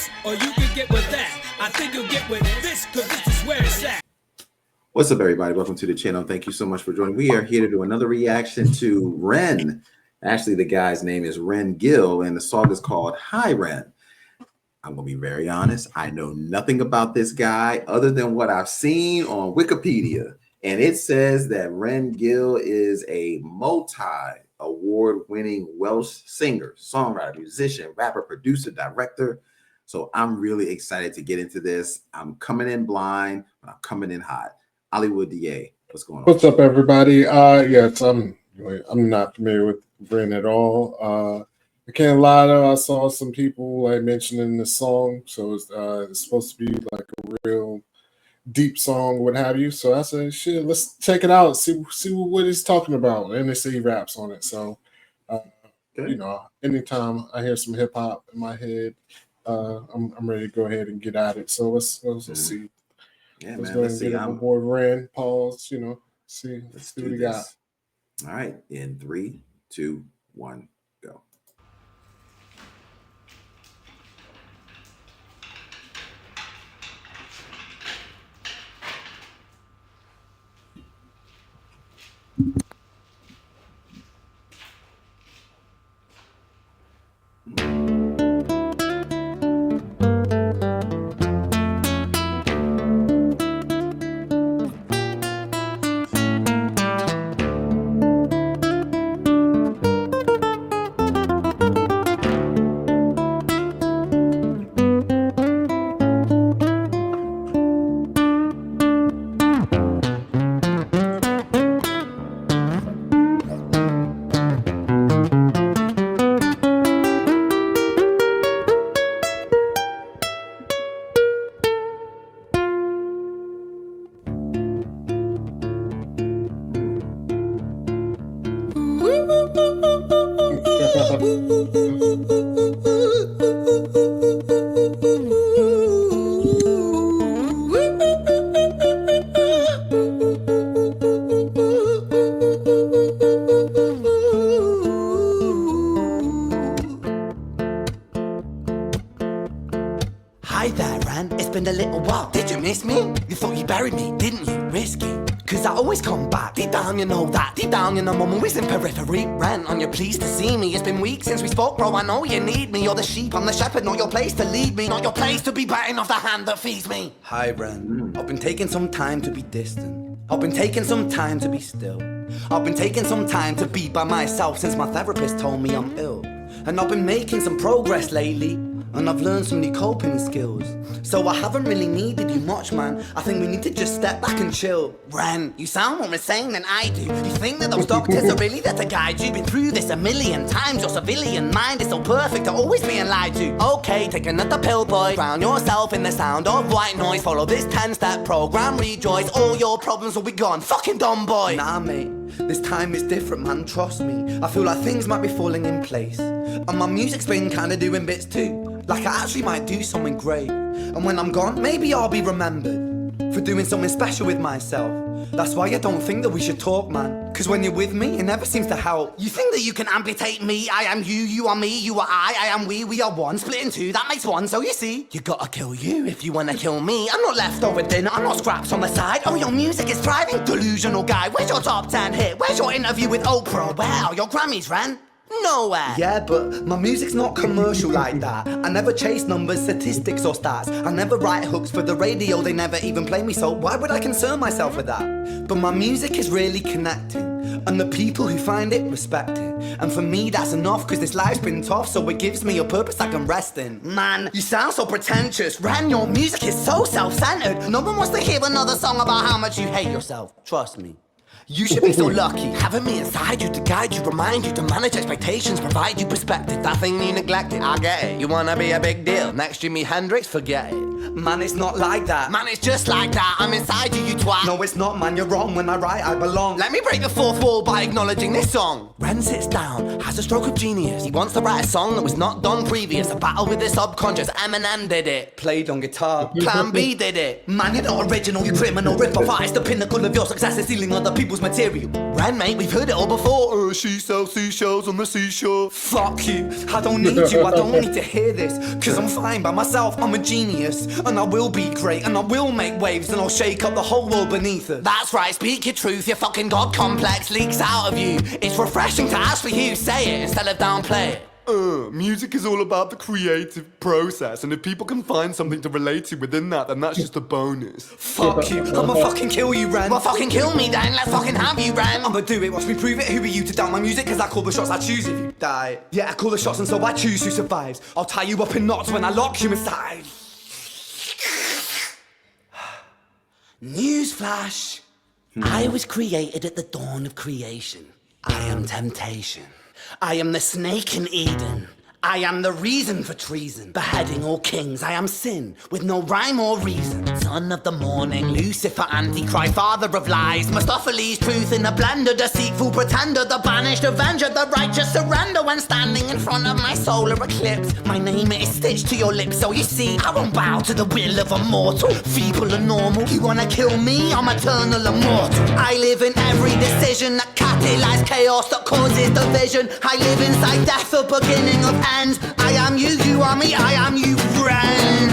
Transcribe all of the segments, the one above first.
this, or you can get with that. I think you'll get with this, cause this is where it's at. What's up, everybody? Welcome to the channel. Thank you so much for joining. We are here to do another reaction to Ren. Actually, the guy's name is Ren Gill, and the song is called Hi Ren. I'm going to be very honest. I know nothing about this guy other than what I've seen on Wikipedia. And it says that Ren Gill is a multi-award-winning Welsh singer, songwriter, musician, rapper, producer, director. So I'm really excited to get into this. I'm coming in blind, but I'm coming in hot. Hollywood DA, what's going on? What's up, everybody? Yes, I'm not familiar with Ren at all. I can't lie though, I saw some people like mentioning the song, so it's supposed to be like a real deep song, what have you. So I said, shit, let's check it out, see what he's talking about. And they say he raps on it. So you know, anytime I hear some hip hop in my head, I'm ready to go ahead and get at it. So let's see. Yeah, let's man. go Let's and see. get aboard Ren, pause, you know, let's see what he got. All right, in 3, 2, 1, go. Hi there, Ren. It's been a little while. Did you miss me? You thought you buried me, didn't you? Risky. Cause I always come back. Deep down, you know that. Deep down, you know I'm always in periphery. Ren, on your pleased to see me. It's been weeks since we spoke, bro. I know you need me. You're the sheep, I'm the shepherd. Not your place to lead me. Not your place to be biting off the hand that feeds me. Hi, Ren. I've been taking some time to be distant. I've been taking some time to be still. I've been taking some time to be by myself since my therapist told me I'm ill. And I've been making some progress lately. And I've learned some new coping skills. So I haven't really needed you much, man. I think we need to just step back and chill. Ren, you sound more insane than I do. You think that those doctors are really there to guide you? Been through this a million times. Your civilian mind is so perfect to always being lied to. Okay, take another pill, boy. Drown yourself in the sound of white noise. Follow this 10-step program, rejoice. All your problems will be gone. Fucking dumb boy. Nah, mate. This time is different, man. Trust me. I feel like things might be falling in place. And my music's been kinda doing bits too. Like I actually might do something great. And when I'm gone, maybe I'll be remembered for doing something special with myself. That's why I don't think that we should talk, man. Cause when you're with me, it never seems to help. You think that you can amputate me? I am you, you are me, you are I am we are one. Split in two, that makes one. So you see, you gotta kill you if you wanna kill me. I'm not leftover dinner, I'm not scraps on the side. Oh, your music is thriving, delusional guy. Where's your top 10 hit? Where's your interview with Oprah? Where are your Grammys, Ren? Nowhere. Yeah, but my music's not commercial like that. I never chase numbers, statistics or stats. I never write hooks for the radio, they never even play me, so why would I concern myself with that? But my music is really connecting, and the people who find it respect it. And for me that's enough, cause this life's been tough, so it gives me a purpose I can rest in. Man, you sound so pretentious. Ren, your music is so self-centered. No one wants to hear another song about how much you hate yourself. Trust me. You should be so lucky, having me inside you to guide you, remind you to manage expectations, provide you perspective. That thing you neglected, I get it. You wanna be a big deal, next Jimi Hendrix, forget it. Man, it's not like that. Man, it's just like that. I'm inside you, you twat. No, it's not, man, you're wrong. When I write, I belong. Let me break the fourth wall by acknowledging this song. Ren sits down, has a stroke of genius. He wants to write a song that was not done previous. A battle with his subconscious. Eminem did it. Played on guitar. Plan B did it. Man, you're not original, you criminal rip-off artist. The pinnacle of your success is stealing other people's source material. Ren, mate, we've heard it all before. She sells seashells on the seashore. Fuck you, I don't need you, I don't need to hear this. Cause I'm fine by myself, I'm a genius. And I will be great, and I will make waves, and I'll shake up the whole world beneath us. That's right, speak your truth, your fucking god complex leaks out of you. It's refreshing to actually hear you say it instead of downplay it. Music is all about the creative process, and if people can find something to relate to within that, then that's just a bonus. Fuck you, I'ma fucking kill you, Ren. Well, fucking kill me then, let's fucking have you, Ren. I'ma do it, watch me prove it. Who are you to doubt my music? Cause I call the shots, I choose if you die. Yeah, I call the shots and so I choose who survives. I'll tie you up in knots when I lock you inside. Newsflash. I was created at the dawn of creation. I am temptation. I am the snake in Eden. I am the reason for treason, beheading all kings. I am sin, with no rhyme or reason. Son of the morning, Lucifer, Antichrist, father of lies. Mephistophelies, truth in a blender, deceitful pretender, the banished avenger, the righteous surrender. When standing in front of my solar eclipse, my name is stitched to your lips. So you see, I won't bow to the will of a mortal, feeble and normal. You wanna kill me? I'm eternal immortal. I live in every decision that catalyzes chaos, that causes division. I live inside death, the beginning of ends. I am you, you are me, I am you, Ren.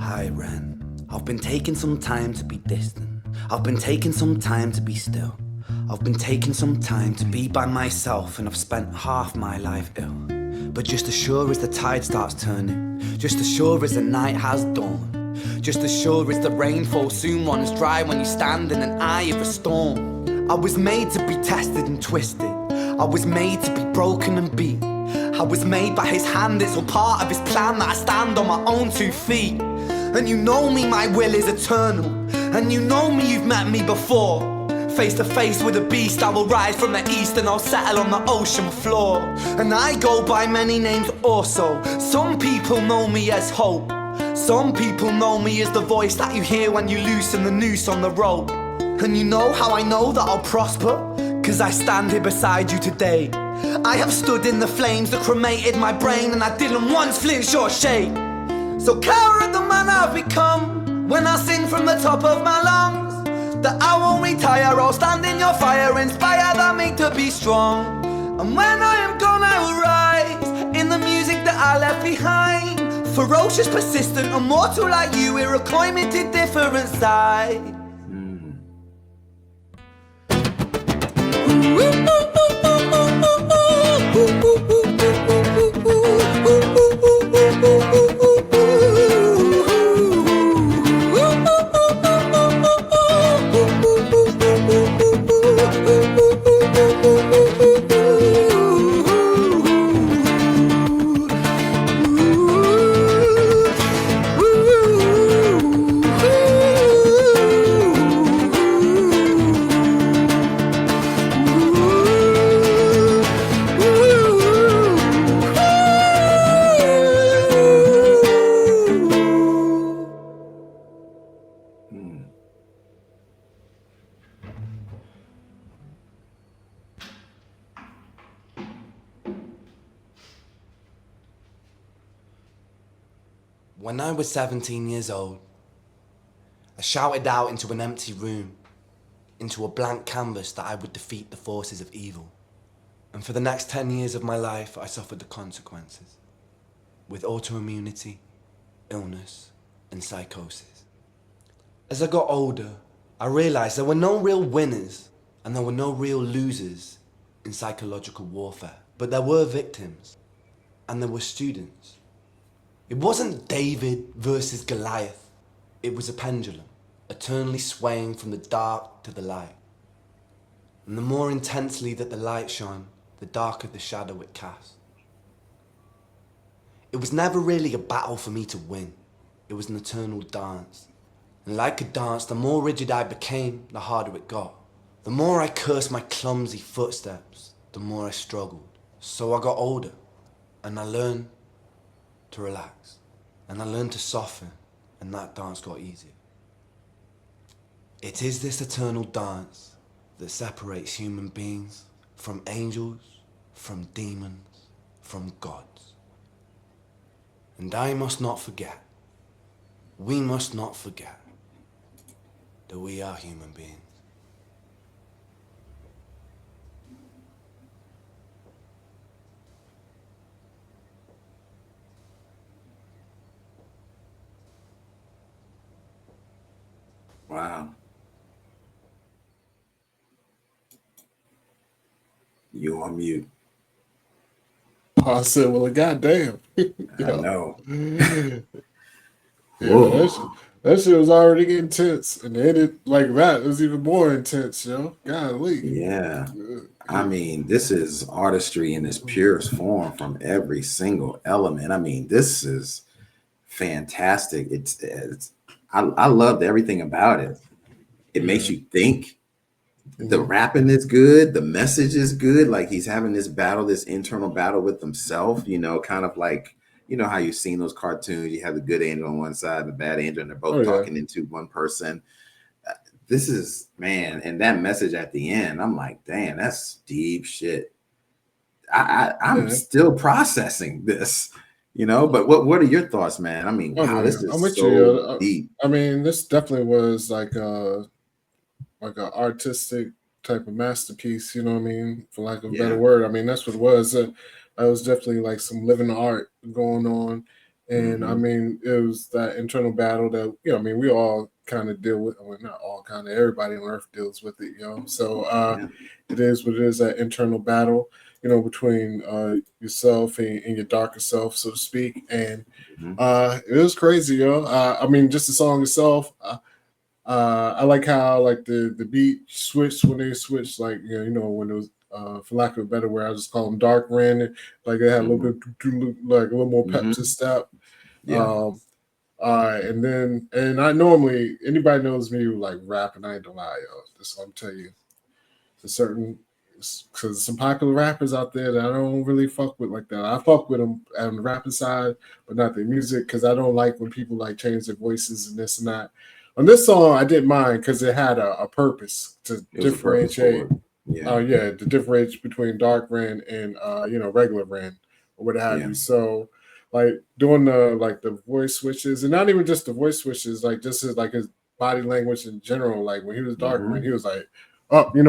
Hi, Ren. I've been taking some time to be distant. I've been taking some time to be still. I've been taking some time to be by myself, and I've spent half my life ill. But just as sure as the tide starts turning, just as sure as the night has dawned, just as sure as the rainfall soon runs dry when you stand in an eye of a storm. I was made to be tested and twisted. I was made to be broken and beat. I was made by his hand, it's all part of his plan that I stand on my own 2 feet. And you know me, my will is eternal. And you know me, you've met me before. Face to face with a beast, I will rise from the east and I'll settle on the ocean floor. And I go by many names also. Some people know me as hope. Some people know me as the voice that you hear when you loosen the noose on the rope. And you know how I know that I'll prosper? Cause I stand here beside you today. I have stood in the flames that cremated my brain, and I didn't once flinch or shake. So cower at the man I've become when I sing from the top of my lungs. That I won't retire, I'll stand in your fire, inspired and made to be strong. And when I am gone, I will rise in the music that I left behind. Ferocious, persistent, immortal like you, we're a climate different side. When I was 17 years old, I shouted out into an empty room, into a blank canvas, that I would defeat the forces of evil. And for the next 10 years of my life, I suffered the consequences, with autoimmunity, illness, and psychosis. As I got older, I realized there were no real winners and there were no real losers in psychological warfare, but there were victims and there were students. It wasn't David versus Goliath. It was a pendulum, eternally swaying from the dark to the light. And the more intensely that the light shone, the darker the shadow it cast. It was never really a battle for me to win. It was an eternal dance. And like a dance, the more rigid I became, the harder it got. The more I cursed my clumsy footsteps, the more I struggled. So I got older, and I learned to relax, and I learned to soften, and that dance got easier. It is this eternal dance that separates human beings from angels, from demons, from gods. And I must not forget, we must not forget, that we are human beings. Wow. You on mute. I said, well, goddamn. I Yeah. know. Yeah, that shit was already intense. And then it like that, it was even more intense, yo. Golly. Yeah. I mean, this is artistry in its purest form from every single element. I mean, this is fantastic. I loved everything about it. It makes you think. The rapping is good. The message is good. Like he's having this battle, this internal battle with himself, kind of like, how you've seen those cartoons. You have the good angel on one side, the bad angel, and they're both Oh, yeah. talking into one person. This is, man, and that message at the end, I'm like, damn, that's deep shit. I'm still processing this, but what are your thoughts, man? I mean, wow, this I'm is with you. so deep. I mean, this definitely was like an artistic type of masterpiece, you know what I mean? For lack of a better Yeah. word. I mean, that's what it was. It was definitely like some living art going on. And I mean, it was that internal battle that, I mean, we all kind of deal with, well, not all kind of, everybody on earth deals with it, So Yeah. it is what it is, that internal battle, between yourself and your darker self, so to speak. And it was crazy, I mean, just the song itself, I like how like the beat switched when they switched, like when it was for lack of a better word, I just call them dark Ren, like it had a little bit like a little more pep to step. Yeah. And I normally, anybody knows me who like rap, and I ain't gonna lie, yo. This I'm tell you, there's certain, because some popular rappers out there that I don't really fuck with like that. I fuck with them on the rapping side, but not their music, because I don't like when people like change their voices and this and that. On this song, I didn't mind because it had a purpose to It was a purpose differentiate. for it. Yeah. Yeah, to differentiate between dark Ren and regular Ren or what have Yeah. you. So like doing the voice switches, and not even just the voice switches, like just his body language in general. Like when he was dark Ren, he was like up, Yeah. and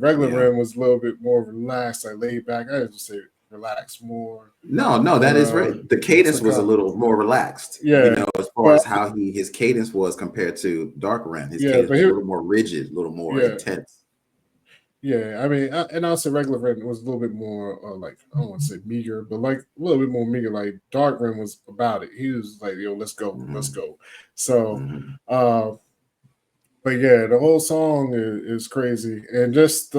regular Yeah. Ren was a little bit more relaxed, like laid back. I just say relax more. No, that is right. The What's cadence it was a called? little more relaxed, Yeah, as far as but how his cadence was compared to Dark Ren. His yeah, cadence but was a here, little more rigid, a little more yeah, intense. yeah. I mean, and also regular Ren was a little bit more like, I don't want to say meager, but like a little bit more meager. Like dark Ren was about it. He was like, yo, let's go, let's go. So, uh, but yeah, the whole song is crazy, and just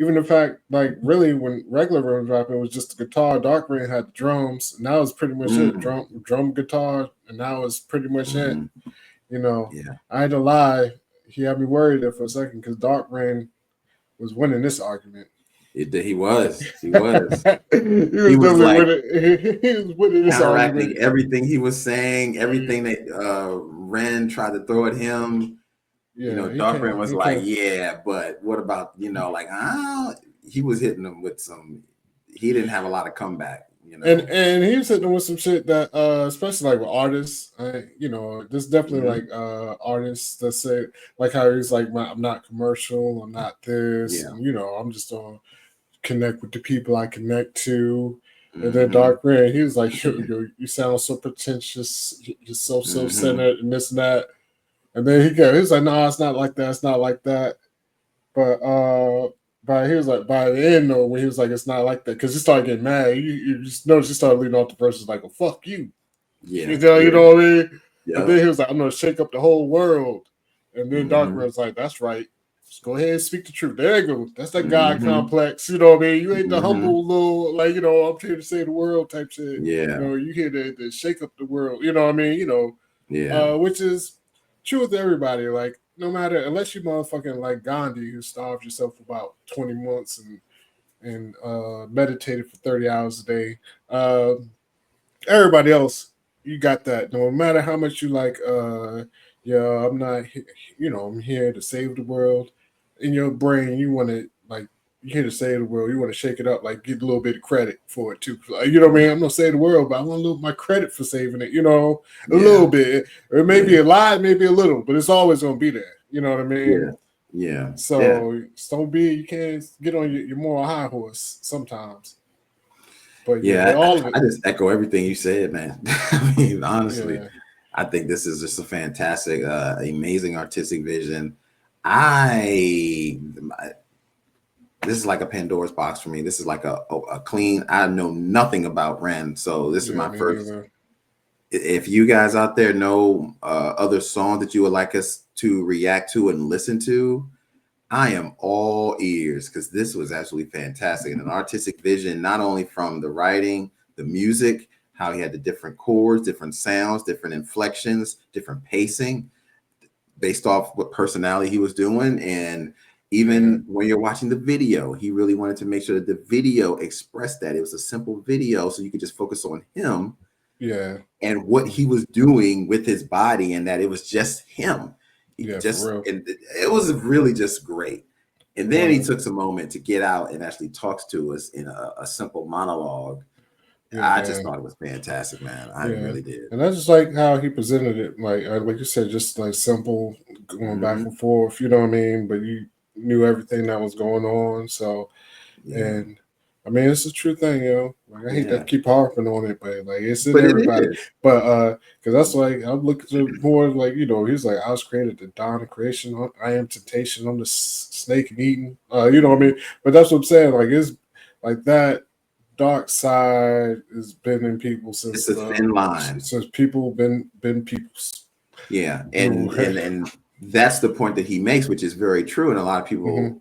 even the fact, like, really, when regular Ren was rapping, it was just the guitar. Dark Ren had the drums, and that was pretty much it. Drum guitar, and that was pretty much it. Yeah. I had to lie. He had me worried there for a second because Dark Ren was winning this argument. He was. he was He was definitely like winning. He was winning this counteracting argument. everything he was saying, everything that Ren tried to throw at him. Yeah, Dark Ren was like, yeah, but what about, he was hitting them with he didn't have a lot of comeback. And he was hitting with some shit that especially like with artists, there's definitely like artists that say like how he's like, I'm not commercial, I'm not this, and I'm just gonna connect with the people I connect to. And then Dark Ren, he was like, you sound so pretentious, you're so self-centered and this and that. And then he was like, no, it's not like that, it's not like that. But he was like, by the end though, when he was like, it's not like that, because he started getting mad. You just notice he started leading off the verses like, well, fuck you. Yeah. You know what I mean? Yeah. And then he was like, I'm gonna shake up the whole world. And then Dark Ren was like, that's right. Just go ahead and speak the truth. There you go. That's that God complex. You know what I mean? You ain't the humble little, like, I'm here to save the world type shit. Yeah. You here to shake up the world. You know what I mean? Yeah. Which is true with everybody. Like, no matter, unless you motherfucking like Gandhi, who starved yourself for about 20 months and meditated for 30 hours a day. Everybody else, you got that. No matter how much you like your yeah, I'm not, I'm here to save the world. In your brain, you want to like, you're here to save the world. You want to shake it up, like get a little bit of credit for it too. Like, you know what I mean? I'm not saving the world, but I want a little my credit for saving it. A little bit. It may be a lot, maybe a little, but it's always gonna be there. You know what I mean? Yeah. So don't be. You can't get on your moral high horse sometimes. But all of it. I just echo everything you said, man. I mean, honestly, Yeah. I think this is just a fantastic, amazing artistic vision. This is like a Pandora's box for me. This is like a clean. I know nothing about Ren, so this is my first. Either. If you guys out there know other songs that you would like us to react to and listen to, I am all ears, because this was absolutely fantastic and an artistic vision, not only from the writing, the music, how he had the different chords, different sounds, different inflections, different pacing based off what personality he was doing. And even when you're watching the video, he really wanted to make sure that the video expressed that. It was a simple video, so you could just focus on him and what he was doing with his body, and that it was just him. It was really just great. And then he took a moment to get out and actually talks to us in a simple monologue. I just thought it was fantastic, man. I really did. And that's just like how he presented it, like you said, just like simple, going back and forth, you know what I mean? But you knew everything that was going on. So, and I mean, it's a true thing, Like I hate to keep harping on it, but like it's in everybody. But because that's like I'm looking to more like he's like, I was created the dawn of creation. I am temptation. I'm the snake and eating. You know what I mean? But that's what I'm saying. Like it's like that dark side has been in people since it's a thin line. Since people been people's. Yeah, and that's the point that he makes, which is very true, and a lot of people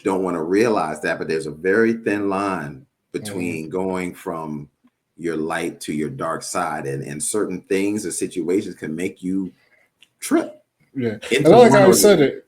don't want to realize that, but there's a very thin line between going from your light to your dark side, and certain things or situations can make you trip. Yeah, and I like how he said it.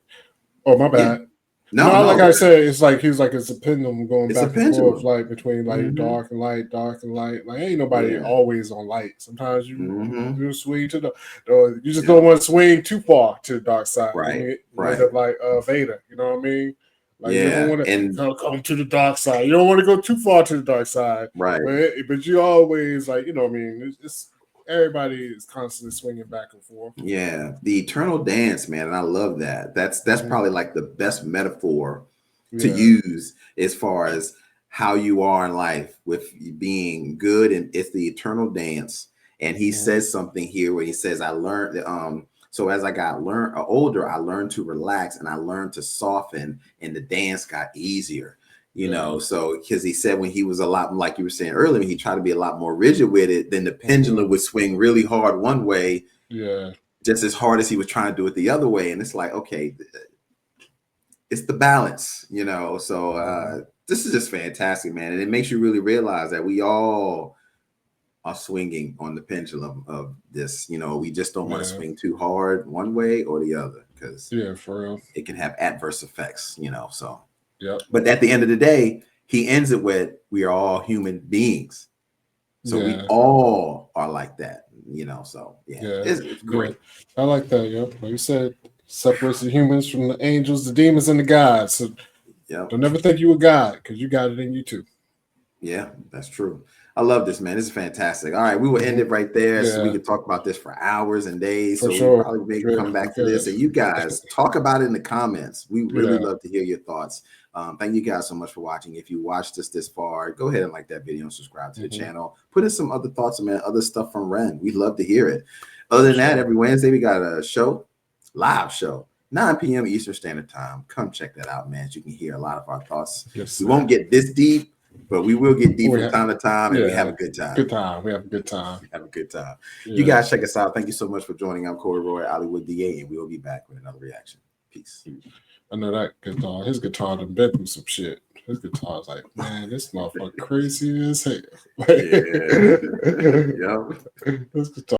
Oh, my bad. No, like I said, it's like he's like it's a pendulum going back and forth, like between like dark and light, dark and light. Like ain't nobody always on light. Sometimes you swing to you just don't want to swing too far to the dark side. Right. End up like Vader. You know what I mean? Like you don't want to come to the dark side. You don't want to go too far to the dark side. Right. But you always like what I mean. It's everybody is constantly swinging back and forth. Yeah, the eternal dance, man, and I love that. That's probably like the best metaphor to use as far as how you are in life with being good, and it's the eternal dance. And he says something here where he says, "I learned." So as I got older, I learned to relax and I learned to soften, and the dance got easier. So because he said when he was a lot, like you were saying earlier, he tried to be a lot more rigid with it, then the pendulum would swing really hard one way, just as hard as he was trying to do it the other way. And it's like, okay, it's the balance, So this is just fantastic, man. And it makes you really realize that we all are swinging on the pendulum of this. We just don't want to swing too hard one way or the other, because for real, it can have adverse effects, So. Yep. But at the end of the day, he ends it with, we are all human beings. So we all are like that, So it's great. I like that. Yep. Like you said, separates the humans from the angels, the demons, and the gods. So don't ever think you a god, because you got it in you too. Yeah, that's true. I love this, man. This is fantastic. All right, we will end it right there, so we could talk about this for hours and days. We'll probably maybe come back to this. And you guys talk about it in the comments. We really love to hear your thoughts. Thank you guys so much for watching. If you watched us this far, go ahead and like that video and subscribe to the channel. Put in some other thoughts, man, other stuff from Ren. We'd love to hear it. Other than that, every Wednesday we got a live show, 9 p.m. Eastern Standard Time. Come check that out, man. So you can hear a lot of our thoughts. We won't get this deep, but we will get deep from time to time, and we have a good time. We have a good time. You guys check us out. Thank you so much for joining. I'm Corey Roy, Hollywood DA, and we will be back with another reaction. Peace. I know that guitar. His guitar done been through some shit. His guitar's like, man, this motherfucker crazy as hell. This guitar.